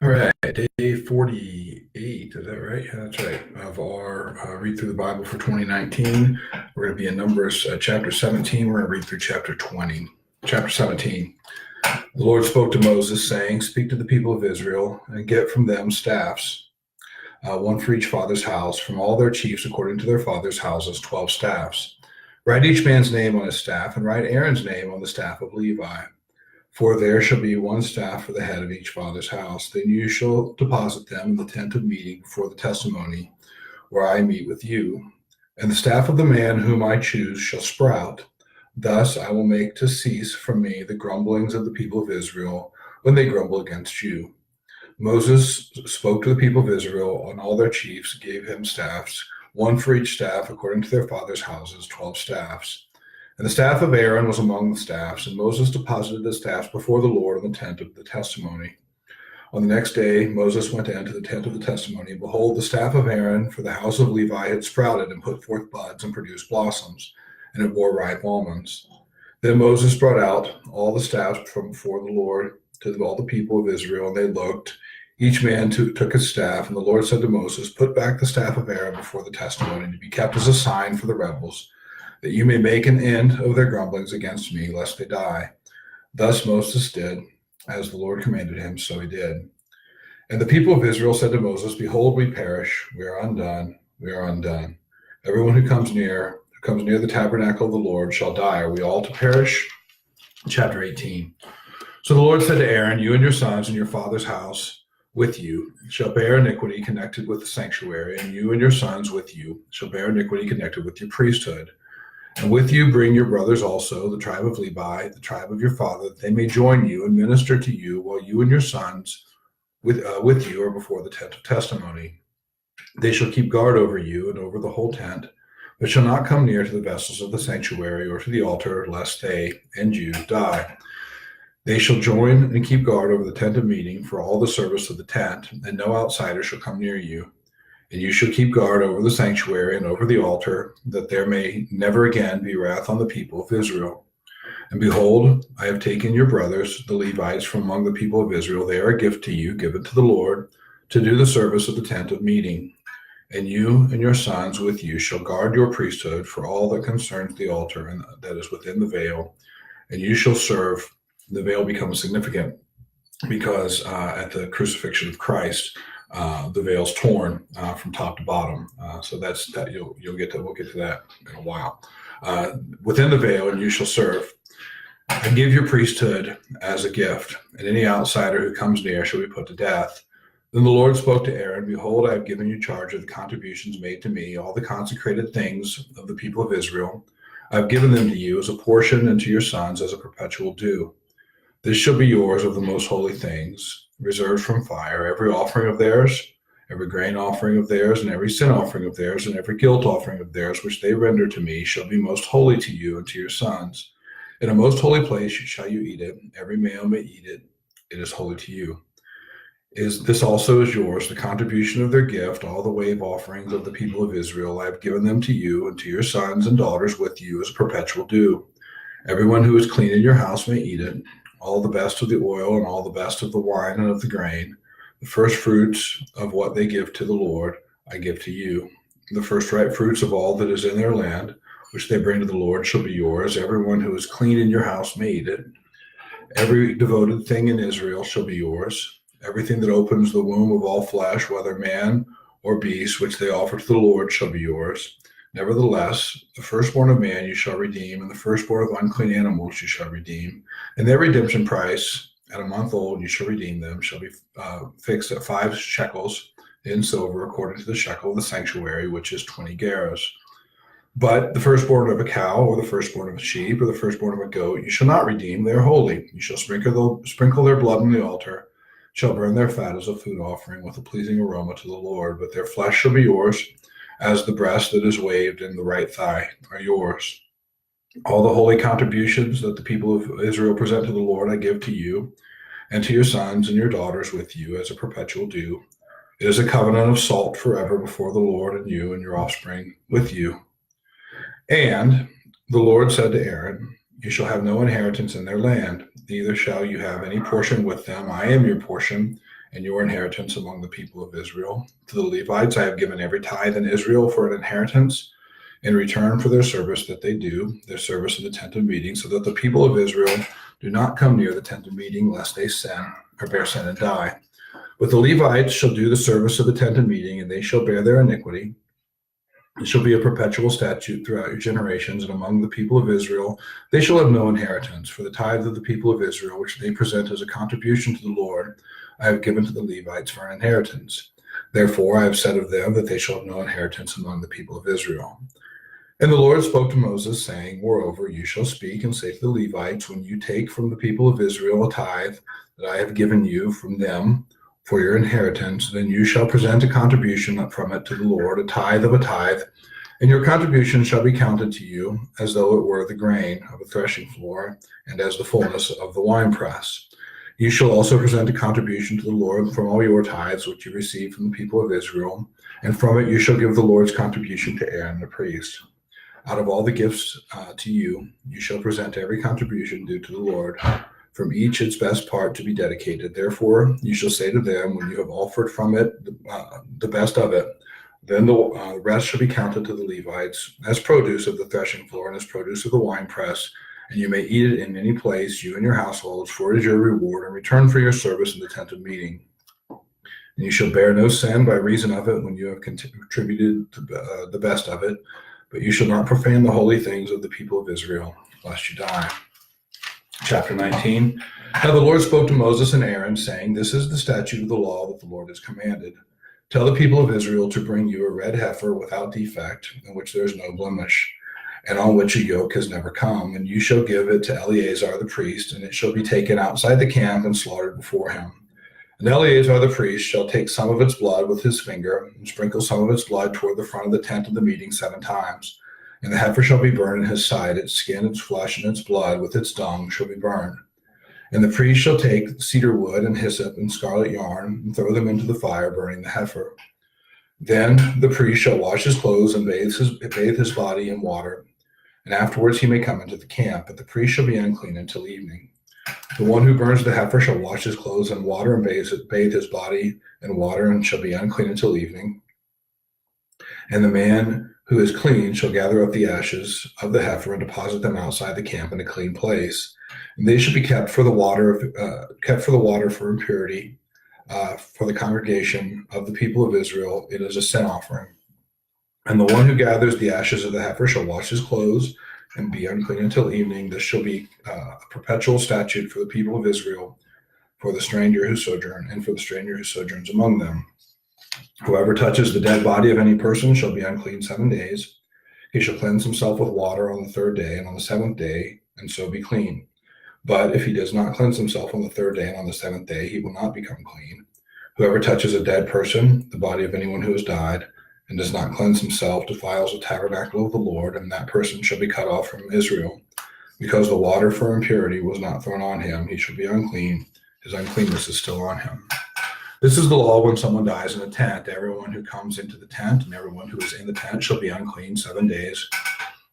All right, day 48, is that right? Yeah, that's right. Of our read through the Bible for 2019. We're going to be in Numbers chapter 17. We're going to read through chapter 20. Chapter 17. The Lord spoke to Moses, saying, "Speak to the people of Israel and get from them staffs, one for each father's house, from all their chiefs according to their father's houses, 12 staffs. Write each man's name on his staff, and write Aaron's name on the staff of Levi. For there shall be one staff for the head of each father's house. Then you shall deposit them in the tent of meeting before the testimony, where I meet with you. And the staff of the man whom I choose shall sprout. Thus I will make to cease from me the grumblings of the people of Israel when they grumble against you." Moses spoke to the people of Israel, and all their chiefs gave him staffs, one for each staff according to their father's houses, 12 staffs. And the staff of Aaron was among the staffs, and Moses deposited the staffs before the Lord in the tent of the testimony. On the next day, Moses went into the tent of the testimony, and behold, the staff of Aaron for the house of Levi had sprouted and put forth buds and produced blossoms, and it bore ripe almonds. Then Moses brought out all the staffs from before the Lord to all the people of Israel, and they looked. Each man took his staff, and the Lord said to Moses, "Put back the staff of Aaron before the testimony to be kept as a sign for the rebels, that you may make an end of their grumblings against me, lest they die." Thus Moses did, as the Lord commanded him, so he did. And the people of Israel said to Moses, "Behold, we perish. We are undone. We are undone. Everyone who comes near the tabernacle of the Lord shall die. Are we all to perish?" Chapter 18. So the Lord said to Aaron, "You and your sons and your father's house with you shall bear iniquity connected with the sanctuary, and you and your sons with you shall bear iniquity connected with your priesthood. And with you bring your brothers also, the tribe of Levi, the tribe of your father, that they may join you and minister to you while you and your sons with you are before the tent of testimony. They shall keep guard over you and over the whole tent, but shall not come near to the vessels of the sanctuary or to the altar, lest they and you die. They shall join and keep guard over the tent of meeting for all the service of the tent, and no outsider shall come near you. And you shall keep guard over the sanctuary and over the altar, that there may never again be wrath on the people of Israel. And behold, I have taken your brothers, the Levites, from among the people of Israel. They are a gift to you, given to the Lord, to do the service of the tent of meeting. And you and your sons with you shall guard your priesthood for all that concerns the altar and that is within the veil. And you shall serve. The veil becomes significant because at the crucifixion of Christ, the veil's torn from top to bottom. So that's that. We'll get to that in a while. Within the veil, and you shall serve. I give your priesthood as a gift, and any outsider who comes near shall be put to death. Then the Lord spoke to Aaron, "Behold, I have given you charge of the contributions made to me, all the consecrated things of the people of Israel. I have given them to you as a portion, and to your sons as a perpetual due. This shall be yours of the most holy things, reserved from fire, every offering of theirs, every grain offering of theirs, and every sin offering of theirs, and every guilt offering of theirs, which they render to me, shall be most holy to you and to your sons. In a most holy place shall you eat it. Every male may eat it. It is holy to you. This also is yours, the contribution of their gift, all the wave offerings of the people of Israel. I have given them to you and to your sons and daughters with you as a perpetual due. Everyone who is clean in your house may eat it. All the best of the oil and all the best of the wine and of the grain, the first fruits of what they give to the Lord, I give to you. The first ripe fruits of all that is in their land, which they bring to the Lord, shall be yours. Everyone who is clean in your house may eat it. Every devoted thing in Israel shall be yours. Everything that opens the womb of all flesh, whether man or beast, which they offer to the Lord, shall be yours. Nevertheless, the firstborn of man you shall redeem, and the firstborn of unclean animals you shall redeem. And their redemption price at a month old you shall redeem them, shall be fixed at 5 shekels in silver, according to the shekel of the sanctuary, which is 20 gerahs. But the firstborn of a cow, or the firstborn of a sheep, or the firstborn of a goat, you shall not redeem. They are holy. You shall sprinkle their blood on the altar, shall burn their fat as a food offering with a pleasing aroma to the Lord. But their flesh shall be yours, as the breast that is waved and the right thigh are yours. All the holy contributions that the people of Israel present to the Lord I give to you, and to your sons and your daughters with you as a perpetual due. It is a covenant of salt forever before the Lord, and you and your offspring with you." And the Lord said to Aaron, "You shall have no inheritance in their land, neither shall you have any portion with them. I am your portion, and your inheritance among the people of Israel. To the Levites I have given every tithe in Israel for an inheritance in return for their service that they do, their service in the tent of meeting, so that the people of Israel do not come near the tent of meeting, lest they sin or bear sin and die. But the Levites shall do the service of the tent of meeting, and they shall bear their iniquity. It shall be a perpetual statute throughout your generations, and among the people of Israel they shall have no inheritance. For the tithe of the people of Israel, which they present as a contribution to the Lord, I have given to the Levites for an inheritance. Therefore I have said of them that they shall have no inheritance among the people of Israel. And the Lord spoke to Moses, saying, Moreover, you shall speak and say to the Levites, when you take from the people of Israel a tithe that I have given you from them for your inheritance, then you shall present a contribution from it to the Lord, a tithe of a tithe, and your contribution shall be counted to you as though it were the grain of a threshing floor, and as the fullness of the winepress. You shall also present a contribution to the Lord from all your tithes which you receive from the people of Israel, and from it you shall give the Lord's contribution to Aaron the priest. Out of all the gifts to you, you shall present every contribution due to the Lord, from each its best part to be dedicated. Therefore you shall say to them, when you have offered from it the best of it, then the rest shall be counted to the Levites as produce of the threshing floor and as produce of the winepress, and you may eat it in any place, you and your households, for it is your reward in return for your service in the tent of meeting. And you shall bear no sin by reason of it when you have contributed the best of it, but you shall not profane the holy things of the people of Israel, lest you die. Chapter 19. Now the Lord spoke to Moses and Aaron, saying, This is the statute of the law that the Lord has commanded. Tell the people of Israel to bring you a red heifer without defect, in which there is no blemish, and on which a yoke has never come. And you shall give it to Eleazar the priest, and it shall be taken outside the camp and slaughtered before him. And Eleazar the priest shall take some of its blood with his finger, and sprinkle some of its blood toward the front of the tent of the meeting 7 times. And the heifer shall be burned in his side, its skin, its flesh, and its blood, with its dung, shall be burned. And the priest shall take cedar wood and hyssop and scarlet yarn, and throw them into the fire, burning the heifer. Then the priest shall wash his clothes and bathe his body in water, and afterwards he may come into the camp, but the priest shall be unclean until evening. The one who burns the heifer shall wash his clothes in water and bathe his body in water, and shall be unclean until evening. And the man who is clean shall gather up the ashes of the heifer and deposit them outside the camp in a clean place. And they shall be kept for the water for impurity, for the congregation of the people of Israel. It is a sin offering. And the one who gathers the ashes of the heifer shall wash his clothes and be unclean until evening. This shall be a perpetual statute for the people of Israel, for the stranger who sojourns among them. Whoever touches the dead body of any person shall be unclean 7 days. He shall cleanse himself with water on the 3rd day and on the 7th day, and so be clean. But if he does not cleanse himself on the 3rd day and on the 7th day, he will not become clean. Whoever touches a dead person, the body of anyone who has died, and does not cleanse himself, defiles the tabernacle of the Lord, and that person shall be cut off from Israel. Because the water for impurity was not thrown on him, he shall be unclean. His uncleanness is still on him. This is the law when someone dies in a tent. Everyone who comes into the tent and everyone who is in the tent shall be unclean 7 days.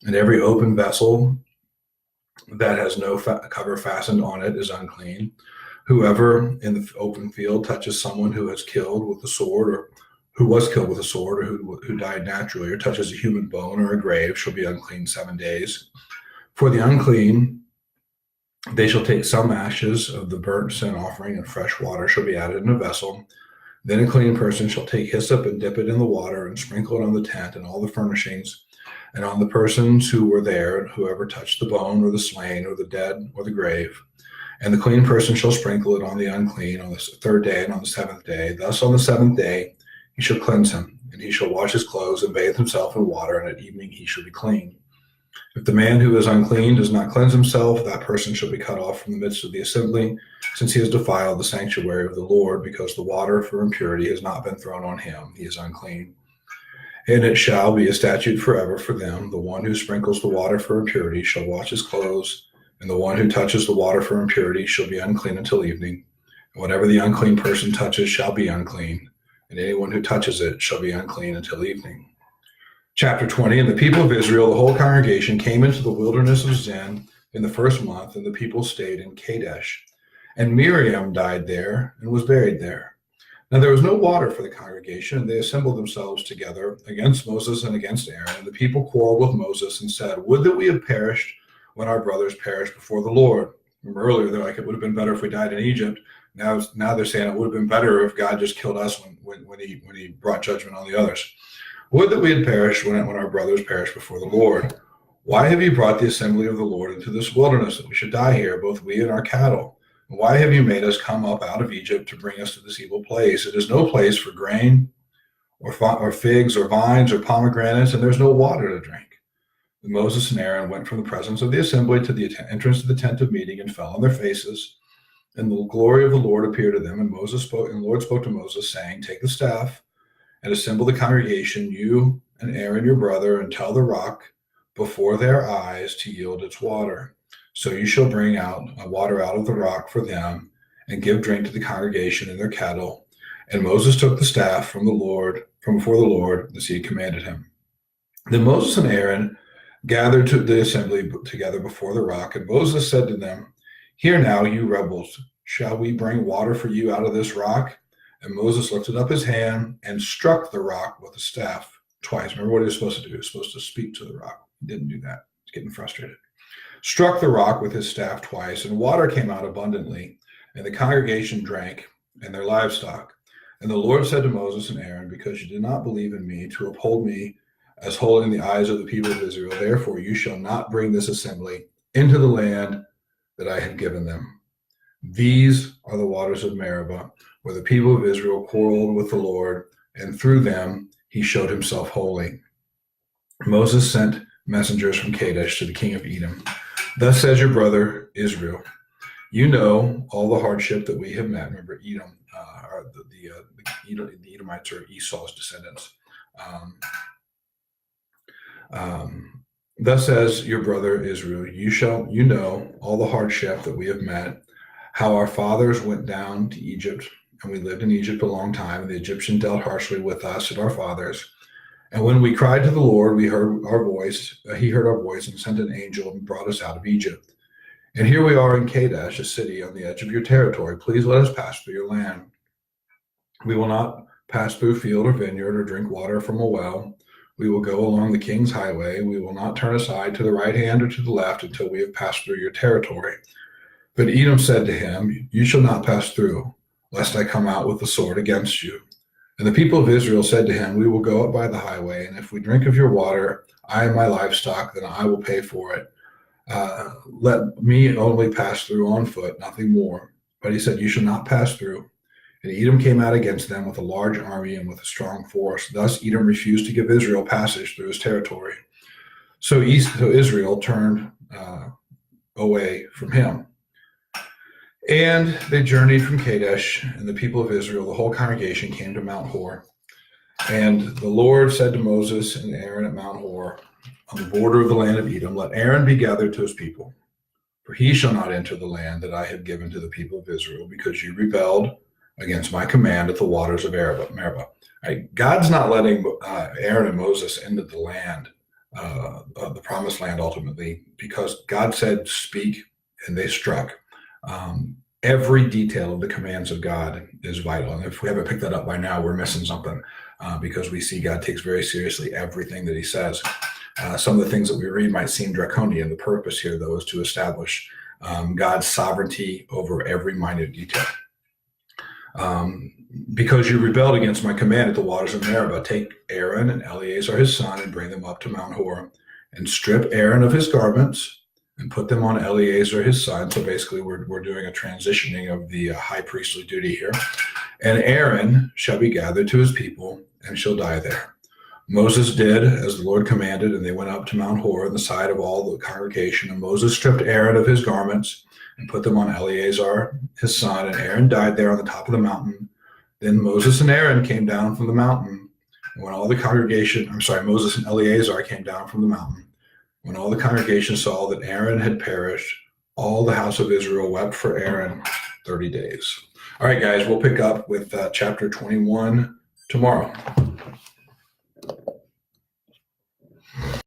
And every open vessel that has no cover fastened on it is unclean. Whoever in the open field touches someone who was killed with a sword, or who died naturally, or touches a human bone or a grave, shall be unclean 7 days. For the unclean, they shall take some ashes of the burnt sin offering, and fresh water shall be added in a vessel. Then a clean person shall take hyssop and dip it in the water and sprinkle it on the tent and all the furnishings, and on the persons who were there, whoever touched the bone or the slain or the dead or the grave. And the clean person shall sprinkle it on the unclean on the 3rd day and on the 7th day. Thus on the 7th day he shall cleanse him, and he shall wash his clothes and bathe himself in water, and at evening he shall be clean. If the man who is unclean does not cleanse himself, that person shall be cut off from the midst of the assembly, since he has defiled the sanctuary of the Lord, because the water for impurity has not been thrown on him. He is unclean. And it shall be a statute forever for them. The one who sprinkles the water for impurity shall wash his clothes, and the one who touches the water for impurity shall be unclean until evening. And whatever the unclean person touches shall be unclean, and anyone who touches it shall be unclean until evening. Chapter 20. And the people of Israel, the whole congregation, came into the wilderness of Zin in the 1st month, and the people stayed in Kadesh. And Miriam died there and was buried there. Now there was no water for the congregation, and they assembled themselves together against Moses and against Aaron. And the people quarreled with Moses and said, "Would that we had perished when our brothers perished before the Lord." Remember earlier, they're like, it would have been better if we died in Egypt. Now they're saying it would have been better if God just killed us when he brought judgment on the others. Would that we had perished when our brothers perished before the Lord. Why have you brought the assembly of the Lord into this wilderness, that we should die here, both we and our cattle? And why have you made us come up out of Egypt to bring us to this evil place? It is no place for grain or figs or vines or pomegranates, and there's no water to drink. And Moses and Aaron went from the presence of the assembly to the entrance to the tent of meeting and fell on their faces. And the glory of the Lord appeared to them. And the Lord spoke to Moses, saying, "Take the staff and assemble the congregation, you and Aaron your brother, and tell the rock before their eyes to yield its water. So you shall bring out water out of the rock for them, and give drink to the congregation and their cattle." And Moses took the staff from before the Lord, as he had commanded him. Then Moses and Aaron gathered to the assembly together before the rock, and Moses said to them, "Hear now, you rebels, shall we bring water for you out of this rock?" And Moses lifted up his hand and struck the rock with the staff twice. Remember what he was supposed to do? He was supposed to speak to the rock. He didn't do that. He's getting frustrated. Struck the rock with his staff twice, and water came out abundantly, and the congregation drank, and their livestock. And the Lord said to Moses and Aaron, "Because you did not believe in me to uphold me as holy in the eyes of the people of Israel, therefore you shall not bring this assembly into the land that I have given them. These are the waters of Meribah, where the people of Israel quarreled with the Lord, and through them he showed himself holy." Moses sent messengers from Kadesh to the king of Edom. "Thus says your brother Israel, you know all the hardship that we have met." Remember, Edom, the Edomites are Esau's descendants. Thus says your brother Israel, you know all the hardship that we have met, how our fathers went down to Egypt, and we lived in Egypt a long time, and the Egyptians dealt harshly with us and our fathers. And when we cried to the Lord, he heard our voice and sent an angel and brought us out of Egypt. And here we are in Kadesh, a city on the edge of your territory. Please let us pass through your land. We will not pass through field or vineyard or drink water from a well. We will go along the king's highway. We will not turn aside to the right hand or to the left until we have passed through your territory. But Edom said to him, "You shall not pass through, lest I come out with the sword against you." And the people of Israel said to him, "We will go up by the highway, and if we drink of your water, I and my livestock, then I will pay for it. Let me only pass through on foot, nothing more." But he said, "You shall not pass through." And Edom came out against them with a large army and with a strong force. Thus Edom refused to give Israel passage through his territory. So Israel turned away from him. And they journeyed from Kadesh, and the people of Israel, the whole congregation, came to Mount Hor. And the Lord said to Moses and Aaron at Mount Hor, on the border of the land of Edom, "Let Aaron be gathered to his people, for he shall not enter the land that I have given to the people of Israel, because you rebelled against my command at the waters of Meribah." Right? God's not letting Aaron and Moses into the land, the promised land ultimately, because God said, "Speak," and they struck. Every detail of the commands of God is vital. And if we haven't picked that up by now, we're missing something, because we see God takes very seriously everything that he says. Some of the things that we read might seem draconian. The purpose here, though, is to establish God's sovereignty over every minute detail. "Because you rebelled against my command at the waters of Meribah, take Aaron and Eleazar his son and bring them up to Mount Hor, and strip Aaron of his garments and put them on Eleazar his son." So basically we're doing a transitioning of the high priestly duty here. "And Aaron shall be gathered to his people and shall die there." Moses did as the Lord commanded, and they went up to Mount Hor in the sight of all the congregation. And Moses stripped Aaron of his garments and put them on Eleazar his son, and Aaron died there on the top of the mountain. Then Moses and Aaron came down from the mountain. And when all the congregation, Moses and Eleazar came down from the mountain. When all the congregation saw that Aaron had perished, all the house of Israel wept for Aaron 30 days. All right, guys, we'll pick up with chapter 21 tomorrow.